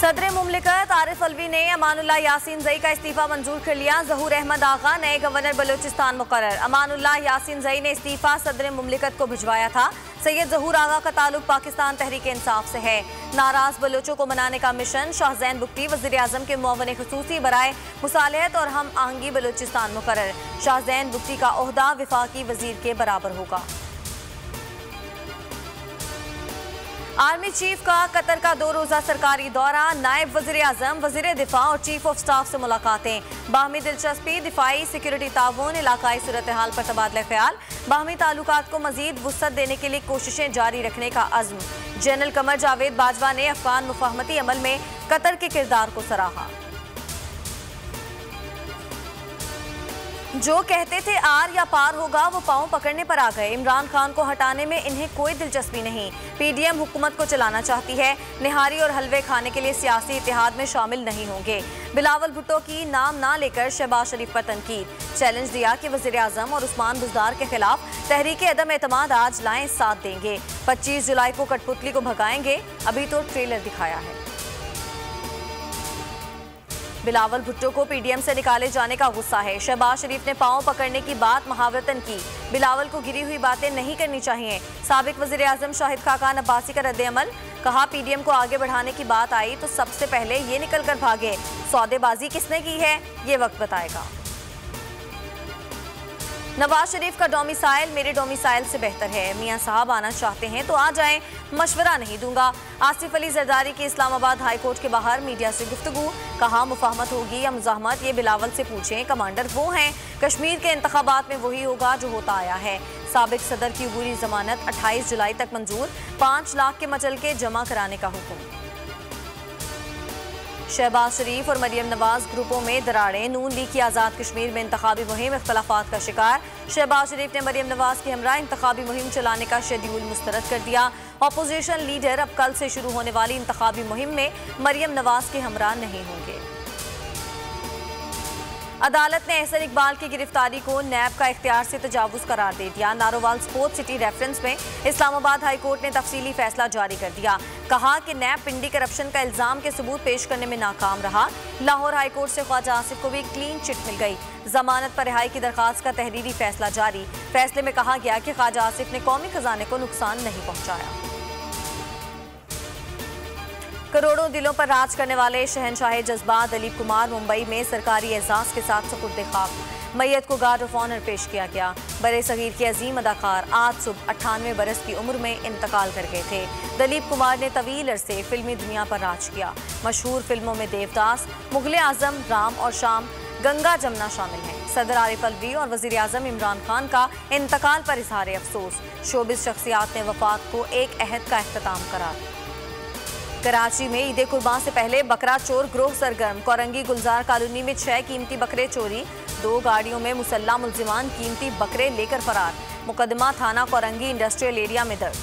सदर मुमलिकत आरिफ अलवी ने अमानुल्लाह यासीन जई का इस्तीफा मंजूर कर लिया। ज़हूर अहमद आगा नए गवर्नर बलूचिस्तान मुकर्रर। अमानुल्लाह यासीन जई ने इस्तीफा सदर मुमलिकत को भिजवाया था। सैयद ज़हूर आगा का ताल्लुक पाकिस्तान तहरीक इंसाफ से है। नाराज बलोचों को मनाने का मिशन। शाहजैन बुगटी वज़ीर आज़म के मुअव्विन खुसूसी बराए मुसालहत और हम आहंगी बलूचिस्तान मुकर्रर। शाहजैन बुगटी का ओहदा वफाकी वजीर के बराबर होगा। आर्मी चीफ का कतर का 2 रोज़ा सरकारी दौरा। नायब वज़ीर आज़म, वज़ीर दिफा और चीफ ऑफ स्टाफ से मुलाकातें। बाहमी दिलचस्पी, दिफाई सिक्योरिटी ताउन, इलाकाई सूरत हाल पर तबादला ख्याल। बाहमी ताल्लुकात को मजीद वुसअत देने के लिए कोशिशें जारी रखने का अज़्म। जनरल कमर जावेद बाजवा ने अफगान मुफाहमती अमल में कतर के किरदार को सराहा। जो कहते थे आर या पार होगा वो पांव पकड़ने पर आ गए। इमरान खान को हटाने में इन्हें कोई दिलचस्पी नहीं। पीडीएम हुकूमत को चलाना चाहती है। निहारी और हलवे खाने के लिए सियासी इत्तेहाद में शामिल नहीं होंगे। बिलावल भुट्टो की नाम ना लेकर शहबाज शरीफ पर तनकीद। चैलेंज दिया कि वज़ीर आज़म और उस्मान बुज़दार के खिलाफ तहरीक अदम एतमाद आज लाएं, साथ देंगे। 25 जुलाई को कठपुतली को भगाएंगे। अभी तो ट्रेलर दिखाया है। बिलावल भुट्टो को पीडीएम से निकाले जाने का गुस्सा है। शहबाज शरीफ ने पांव पकड़ने की बात महावरतन की। बिलावल को गिरी हुई बातें नहीं करनी चाहिए। साबिक वज़ीर आज़म शाहिद खाकान अब्बासी का रद्द-ए-अमल। कहा पीडीएम को आगे बढ़ाने की बात आई तो सबसे पहले ये निकल कर भागे। सौदेबाजी किसने की है ये वक्त बताएगा। नवाज शरीफ का डोमिसाइल मेरे डोमिसाइल से बेहतर है। मियां साहब आना चाहते हैं तो आ जाएं, मशवरा नहीं दूंगा। आसिफ अली जरदारी की इस्लामाबाद हाई कोर्ट के बाहर मीडिया से गुफ्तगू। कहा मुफाहमत होगी या मुजाहमत ये बिलावल से पूछें, कमांडर वो हैं। कश्मीर के इंतखाबात में वही होगा जो होता आया है। साबिक सदर की अबूरी जमानत 28 जुलाई तक मंजूर। 5 लाख के मचलके जमा कराने का हुक्म। शहबाज शरीफ और मरियम नवाज ग्रुपों में दरारें। नून लीग की आज़ाद कश्मीर में इंतखाबी मुहिम इख्तलाफात का शिकार। शहबाज शरीफ ने मरियम नवाज के हमरा इंतखाबी मुहिम चलाने का शेड्यूल मुस्तरद कर दिया। अपोजिशन लीडर अब कल से शुरू होने वाली इंतखाबी मुहिम में मरियम नवाज के हमरा नहीं होंगे। अदालत ने एहसन इकबाल की गिरफ्तारी को नैब का इख्तियार से तजावुज करार दे दिया। नारोवाल स्पोर्ट्स सिटी रेफरेंस में इस्लामाबाद हाई कोर्ट ने तफसीली फैसला जारी कर दिया। कहा कि नैब पिंडी करप्शन का इल्जाम के सबूत पेश करने में नाकाम रहा। लाहौर हाई कोर्ट से ख्वाजा आसिफ को भी क्लीन चिट मिल गई। जमानत पर रिहाई की दरखास्त का तहरीरी फैसला जारी। फैसले में कहा गया कि ख्वाजा आसिफ ने कौमी खजाने को नुकसान नहीं पहुंचाया। करोड़ों दिलों पर राज करने वाले शहनशाह जज्बात दलीप कुमार मुंबई में सरकारी एजाज के साथ सुपुर्द खाक। मैयत को गार्ड ऑफ ऑनर पेश किया गया। बड़े सगीर के अजीम अदाकार आज सुबह 98 बरस की उम्र में इंतकाल कर गए थे। दलीप कुमार ने तवील अरसे फिल्मी दुनिया पर राज किया। मशहूर फिल्मों में देवदास, मुगले आजम, राम और शाम, गंगा जमुना शामिल हैं। सदर आरिफ अलवी और वज़ीर आज़म इमरान खान का इंतकाल पर इजहार अफसोस। शोबिस शख्सियात ने वफात को एक अहद का अख्तिताम करार। कराची में ईद कुर्बान से पहले बकरा चोर ग्रोह सरगर्म। कोरंगी गुलजार कॉलोनी में 6 कीमती बकरे चोरी। 2 गाड़ियों में मुसल्ला मुल्जिमान कीमती बकरे लेकर फरार। मुकदमा थाना कोरंगी इंडस्ट्रियल एरिया में दर्ज।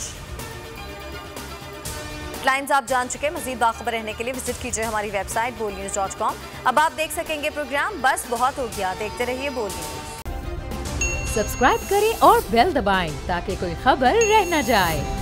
लाइन्स आप जान चुके। मजीद बाखबर रहने के लिए विजिट कीजिए हमारी वेबसाइट bolnews.com। अब आप देख सकेंगे प्रोग्राम बस बहुत हो गया। देखते रहिए बोल न्यूज। सब्सक्राइब करें और बेल दबाएं ताकि कोई खबर रह न जाए।